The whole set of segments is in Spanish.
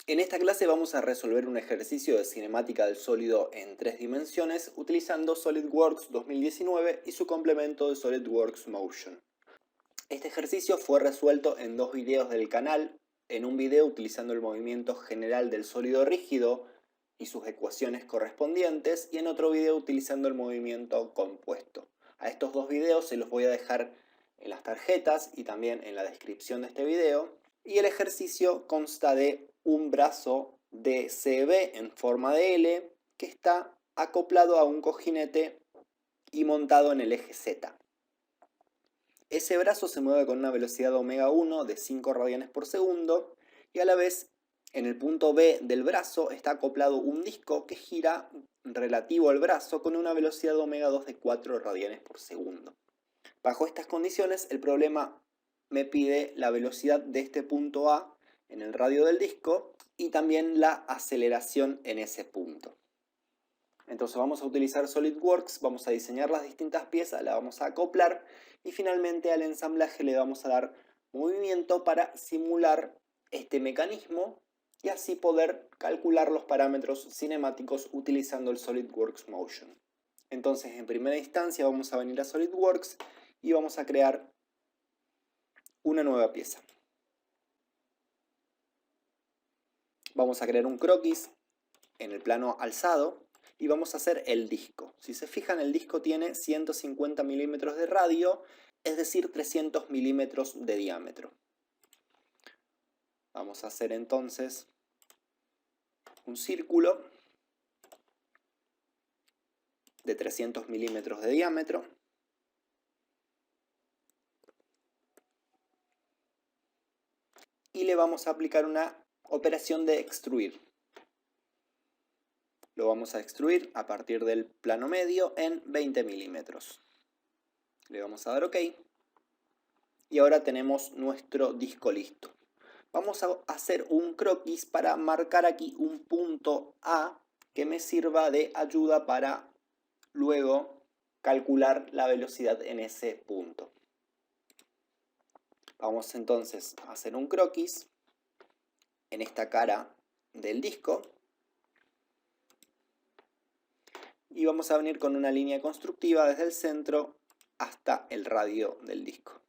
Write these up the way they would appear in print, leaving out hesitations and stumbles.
En esta clase vamos a resolver un ejercicio de cinemática del sólido en 3 dimensiones utilizando SolidWorks 2019 y su complemento de SolidWorks Motion. Este ejercicio fue resuelto en 2 videos del canal, en un video utilizando el movimiento general del sólido rígido y sus ecuaciones correspondientes y en otro video utilizando el movimiento compuesto. A estos 2 videos se los voy a dejar en las tarjetas y también en la descripción de este video. Y el ejercicio consta de un brazo de CB en forma de L que está acoplado a un cojinete y montado en el eje Z. Ese brazo se mueve con una velocidad omega 1 de 5 radianes por segundo y a la vez en el punto B del brazo está acoplado un disco que gira relativo al brazo con una velocidad omega 2 de 4 radianes por segundo. Bajo estas condiciones el problema me pide la velocidad de este punto A en el radio del disco y también la aceleración en ese punto. Entonces vamos a utilizar SolidWorks, vamos a diseñar las distintas piezas, las vamos a acoplar y finalmente al ensamblaje le vamos a dar movimiento para simular este mecanismo y así poder calcular los parámetros cinemáticos utilizando el SolidWorks Motion. Entonces en primera instancia vamos a venir a SolidWorks y vamos a crear una nueva pieza. Vamos a crear un croquis en el plano alzado y vamos a hacer el disco. Si se fijan, el disco tiene 150 milímetros de radio, es decir, 300 milímetros de diámetro. Vamos a hacer entonces un círculo de 300 milímetros de diámetro. Y le vamos a aplicar una operación de extruir. Lo vamos a extruir a partir del plano medio en 20 milímetros. Le vamos a dar OK. Y ahora tenemos nuestro disco listo. Vamos a hacer un croquis para marcar aquí un punto A que me sirva de ayuda para luego calcular la velocidad en ese punto. Vamos entonces a hacer un croquis en esta cara del disco y vamos a venir con una línea constructiva desde el centro hasta el radio del disco.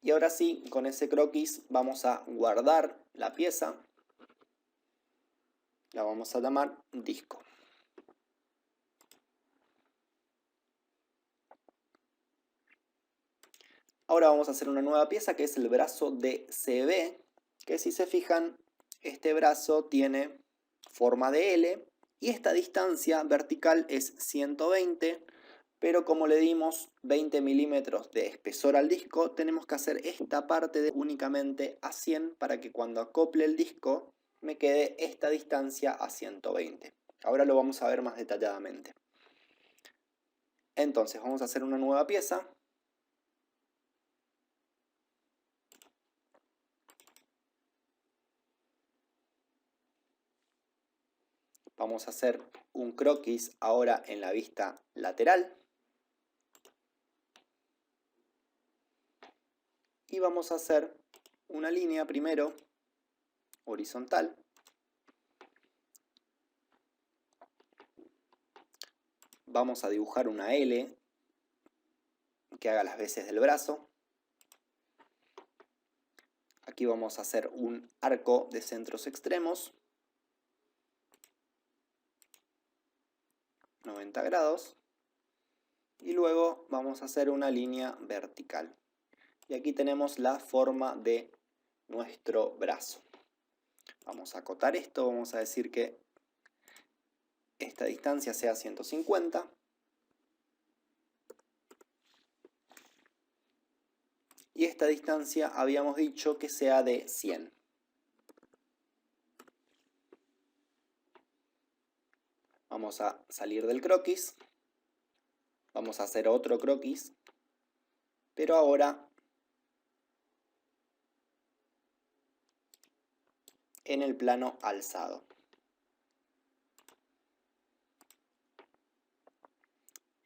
Y ahora sí, con ese croquis vamos a guardar la pieza, la vamos a llamar disco. Ahora vamos a hacer una nueva pieza que es el brazo de CB, que si se fijan, este brazo tiene forma de L y esta distancia vertical es 120, pero como le dimos 20 milímetros de espesor al disco, tenemos que hacer esta parte únicamente a 100 para que cuando acople el disco me quede esta distancia a 120. Ahora lo vamos a ver más detalladamente. Entonces vamos a hacer una nueva pieza. Vamos a hacer un croquis ahora en la vista lateral. Y vamos a hacer una línea primero horizontal. Vamos a dibujar una L que haga las veces del brazo. Aquí vamos a hacer un arco de centros extremos. 90 grados. Y luego vamos a hacer una línea vertical. Y aquí tenemos la forma de nuestro brazo. Vamos a acotar esto, vamos a decir que esta distancia sea 150. Y esta distancia habíamos dicho que sea de 100. Vamos a salir del croquis. Vamos a hacer otro croquis. Pero ahora en el plano alzado.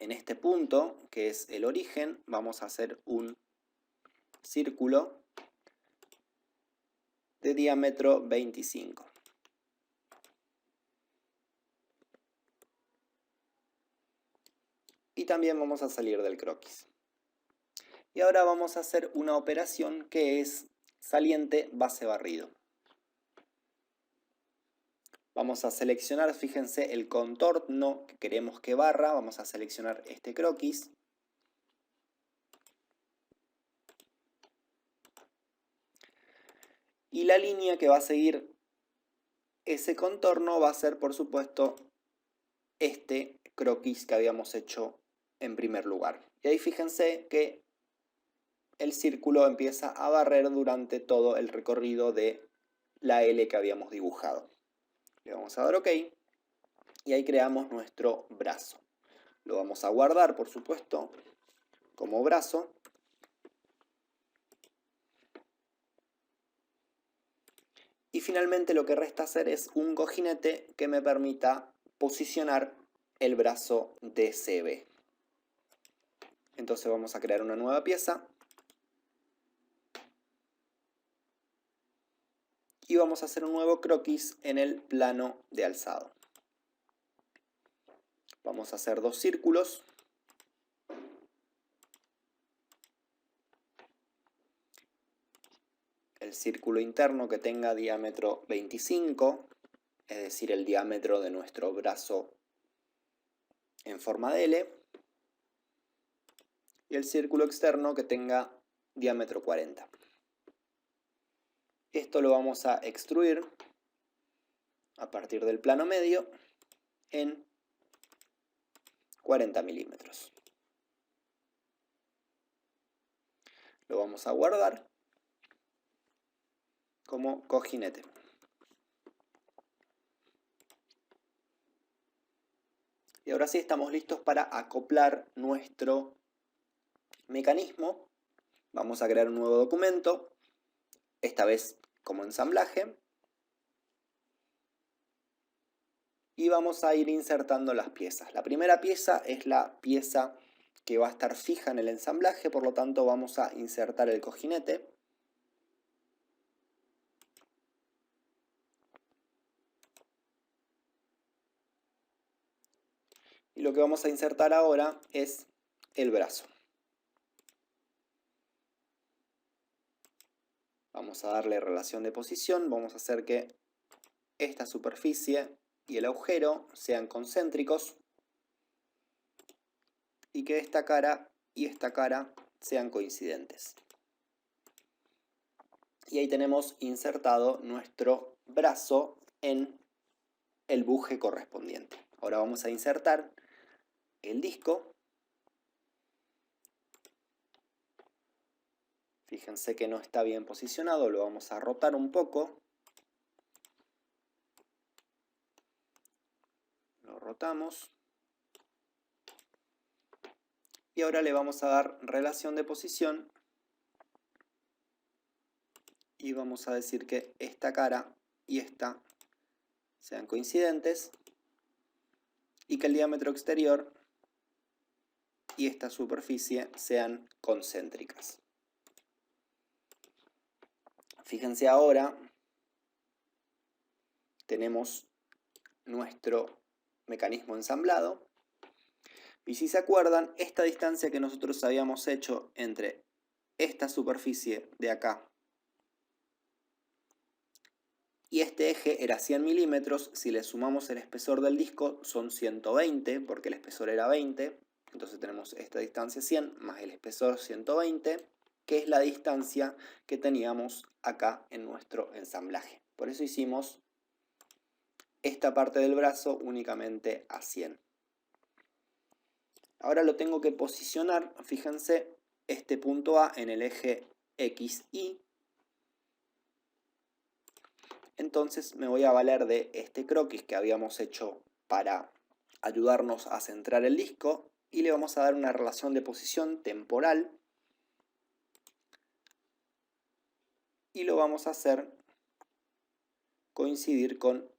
En este punto, que es el origen, vamos a hacer un círculo de diámetro 25. Y también vamos a salir del croquis. Y ahora vamos a hacer una operación que es saliente base barrido. Vamos a seleccionar, fíjense, el contorno que queremos que barra. Vamos a seleccionar este croquis. Y la línea que va a seguir ese contorno va a ser, por supuesto, este croquis que habíamos hecho en primer lugar. Y ahí fíjense que el círculo empieza a barrer durante todo el recorrido de la L que habíamos dibujado. Le vamos a dar OK y ahí creamos nuestro brazo. Lo vamos a guardar, por supuesto, como brazo. Y finalmente lo que resta hacer es un cojinete que me permita posicionar el brazo DCB. Entonces vamos a crear una nueva pieza. Y vamos a hacer un nuevo croquis en el plano de alzado. Vamos a hacer dos círculos. El círculo interno que tenga diámetro 25, es decir, el diámetro de nuestro brazo en forma de L. Y el círculo externo que tenga diámetro 40. Esto lo vamos a extruir a partir del plano medio en 40 milímetros. Lo vamos a guardar como cojinete. Y ahora sí estamos listos para acoplar nuestro mecanismo. Vamos a crear un nuevo documento, esta vez como ensamblaje. Y vamos a ir insertando las piezas. La primera pieza es la pieza que va a estar fija en el ensamblaje, por lo tanto vamos a insertar el cojinete. Y lo que vamos a insertar ahora es el brazo. Vamos a darle relación de posición, vamos a hacer que esta superficie y el agujero sean concéntricos y que esta cara y esta cara sean coincidentes. Y ahí tenemos insertado nuestro brazo en el buje correspondiente. Ahora vamos a insertar el disco. Fíjense que no está bien posicionado, lo vamos a rotar un poco. Lo rotamos. Y ahora le vamos a dar relación de posición. Y vamos a decir que esta cara y esta sean coincidentes. Y que el diámetro exterior y esta superficie sean concéntricas. Fíjense ahora, tenemos nuestro mecanismo ensamblado. Y si se acuerdan, esta distancia que nosotros habíamos hecho entre esta superficie de acá y este eje era 100 milímetros. Si le sumamos el espesor del disco son 120, porque el espesor era 20. Entonces tenemos esta distancia 100 más el espesor 120, que es la distancia que teníamos acá en nuestro ensamblaje. Por eso hicimos esta parte del brazo únicamente a 100. Ahora lo tengo que posicionar, fíjense, este punto A en el eje XY. Entonces me voy a valer de este croquis que habíamos hecho para ayudarnos a centrar el disco y le vamos a dar una relación de posición temporal y lo vamos a hacer coincidir con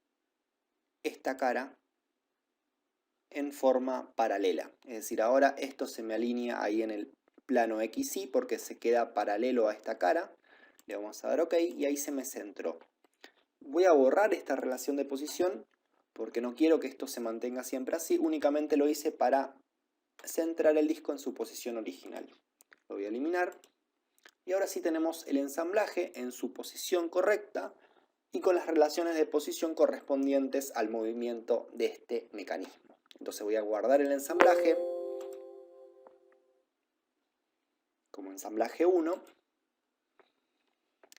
esta cara en forma paralela. Es decir, ahora esto se me alinea ahí en el plano XY porque se queda paralelo a esta cara. Le vamos a dar OK y ahí se me centró. Voy a borrar esta relación de posición porque no quiero que esto se mantenga siempre así, únicamente lo hice para centrar el disco en su posición original. Lo voy a eliminar y ahora sí tenemos el ensamblaje en su posición correcta y con las relaciones de posición correspondientes al movimiento de este mecanismo. Entonces voy a guardar el ensamblaje como ensamblaje 1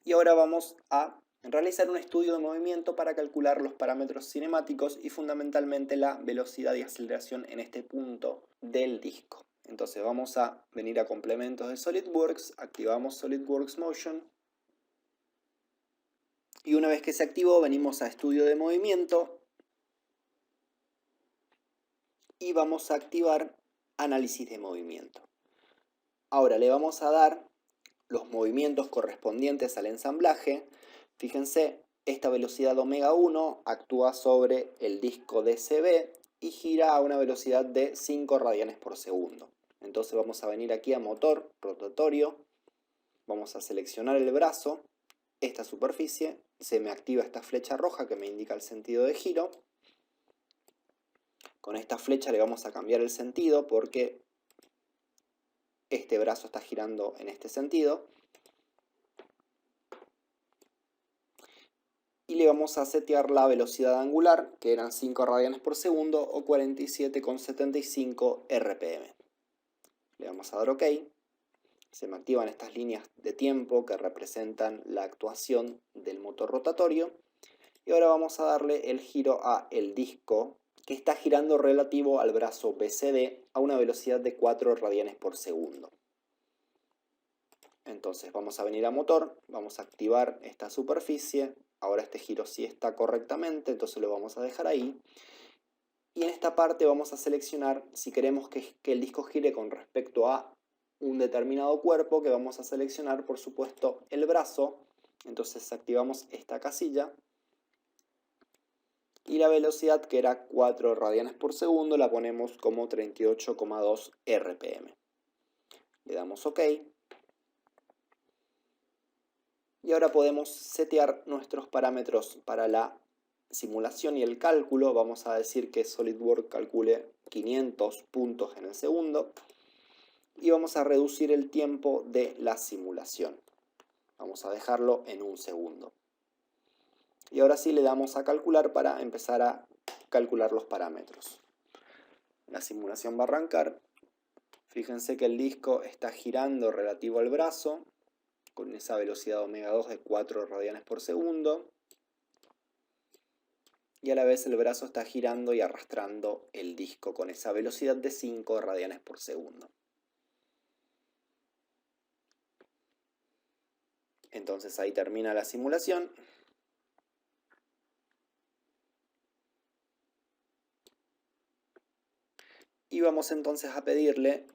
y ahora vamos a realizar un estudio de movimiento para calcular los parámetros cinemáticos y fundamentalmente la velocidad y aceleración en este punto del disco. Entonces vamos a venir a complementos de SolidWorks, activamos SolidWorks Motion y una vez que se activó venimos a estudio de movimiento y vamos a activar análisis de movimiento. Ahora le vamos a dar los movimientos correspondientes al ensamblaje. Fíjense, esta velocidad omega 1 actúa sobre el disco DCB y gira a una velocidad de 5 radianes por segundo. Entonces vamos a venir aquí a motor rotatorio, vamos a seleccionar el brazo, esta superficie, se me activa esta flecha roja que me indica el sentido de giro. Con esta flecha le vamos a cambiar el sentido porque este brazo está girando en este sentido. Y le vamos a setear la velocidad angular, que eran 5 radianes por segundo o 47,75 RPM. Le vamos a dar OK. Se me activan estas líneas de tiempo que representan la actuación del motor rotatorio. Y ahora vamos a darle el giro a el disco que está girando relativo al brazo BCD a una velocidad de 4 radianes por segundo. Entonces vamos a venir a motor, vamos a activar esta superficie. Ahora este giro sí está correctamente, entonces lo vamos a dejar ahí. Y en esta parte vamos a seleccionar si queremos que el disco gire con respecto a un determinado cuerpo, que vamos a seleccionar por supuesto el brazo. Entonces activamos esta casilla. Y la velocidad, que era 4 radianes por segundo, la ponemos como 38,2 RPM. Le damos OK. Y ahora podemos setear nuestros parámetros para la simulación y el cálculo. Vamos a decir que SolidWorks calcule 500 puntos en el segundo. Y vamos a reducir el tiempo de la simulación. Vamos a dejarlo en 1 segundo. Y ahora sí le damos a calcular para empezar a calcular los parámetros. La simulación va a arrancar. Fíjense que el disco está girando relativo al brazo, con esa velocidad omega 2 de 4 radianes por segundo. Y a la vez el brazo está girando y arrastrando el disco con esa velocidad de 5 radianes por segundo. Entonces ahí termina la simulación. Y vamos entonces a pedirle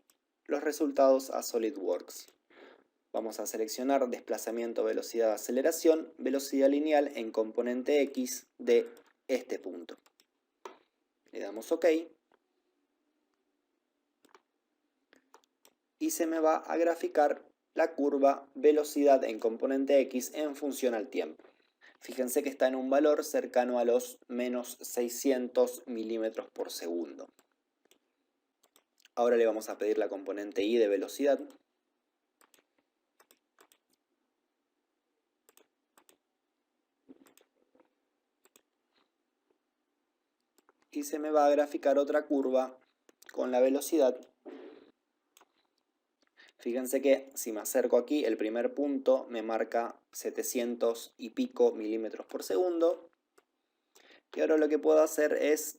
los resultados a SolidWorks. Vamos a seleccionar desplazamiento, velocidad, aceleración, velocidad lineal en componente X de este punto. Le damos OK. Y se me va a graficar la curva velocidad en componente X en función al tiempo. Fíjense que está en un valor cercano a los menos 600 milímetros por segundo. Ahora le vamos a pedir la componente Y de velocidad. Y se me va a graficar otra curva con la velocidad. Fíjense que si me acerco aquí, el primer punto me marca 700 y pico milímetros por segundo. Y ahora lo que puedo hacer es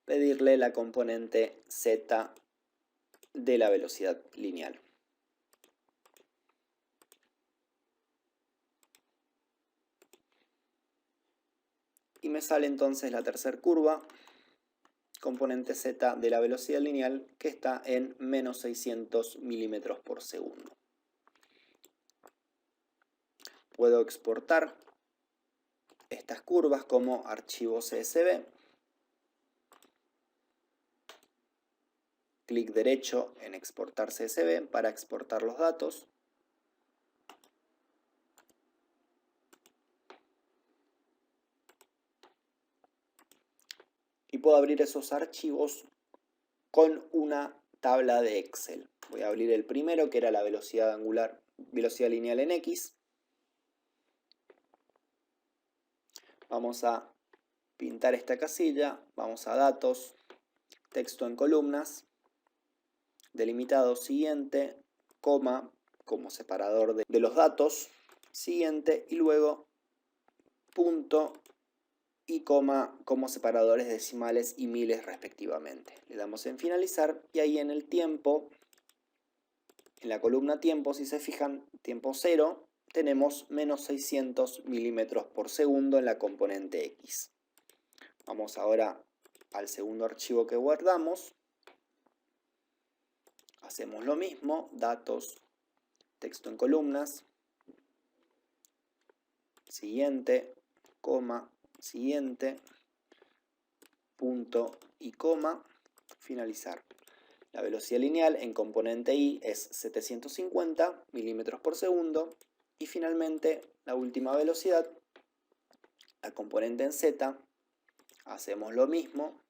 pedirle la componente Z de la velocidad lineal. Y me sale entonces la tercera curva, componente Z de la velocidad lineal, que está en menos 600 milímetros por segundo. Puedo exportar estas curvas como archivo CSV. Clic derecho en exportar CSV para exportar los datos. y puedo abrir esos archivos con una tabla de Excel. Voy a abrir el primero, que era la velocidad angular, velocidad lineal en X. Vamos a pintar esta casilla, vamos a datos, texto en columnas, delimitado siguiente, coma como separador de los datos, siguiente, y luego punto y coma como separadores decimales y miles respectivamente. Le damos en finalizar y ahí en el tiempo, en la columna tiempo, si se fijan, tiempo 0, tenemos menos 600 milímetros por segundo en la componente X. Vamos ahora al segundo archivo que guardamos. Hacemos lo mismo, datos, texto en columnas, siguiente, coma, siguiente, punto y coma, finalizar. La velocidad lineal en componente Y es 750 milímetros por segundo y finalmente la última velocidad, la componente en Z, hacemos lo mismo.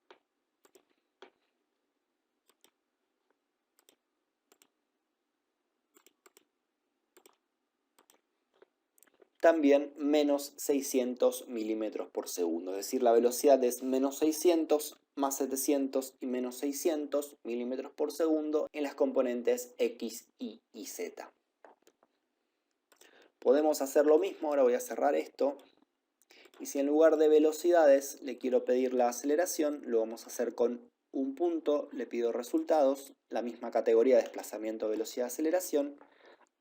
También menos 600 milímetros por segundo, es decir, la velocidad es menos 600 más 700 y menos 600 milímetros por segundo en las componentes X, Y y Z. Podemos hacer lo mismo, ahora voy a cerrar esto, y si en lugar de velocidades le quiero pedir la aceleración, lo vamos a hacer con un punto, le pido resultados, la misma categoría de desplazamiento, velocidad, aceleración.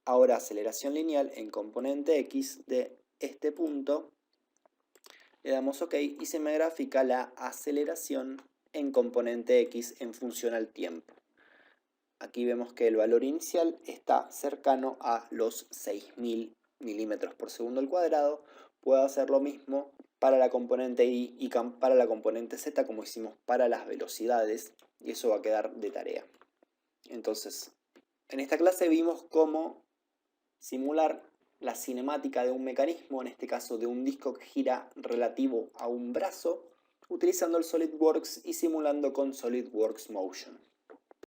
Ahora aceleración lineal en componente X de este punto, le damos OK y se me grafica la aceleración en componente X en función al tiempo. Aquí vemos que el valor inicial está cercano a los 6000 milímetros por segundo al cuadrado. Puedo hacer lo mismo para la componente Y y para la componente Z como hicimos para las velocidades, y eso va a quedar de tarea. Entonces, en esta clase vimos cómo simular la cinemática de un mecanismo, en este caso de un disco que gira relativo a un brazo, utilizando el SolidWorks y simulando con SolidWorks Motion.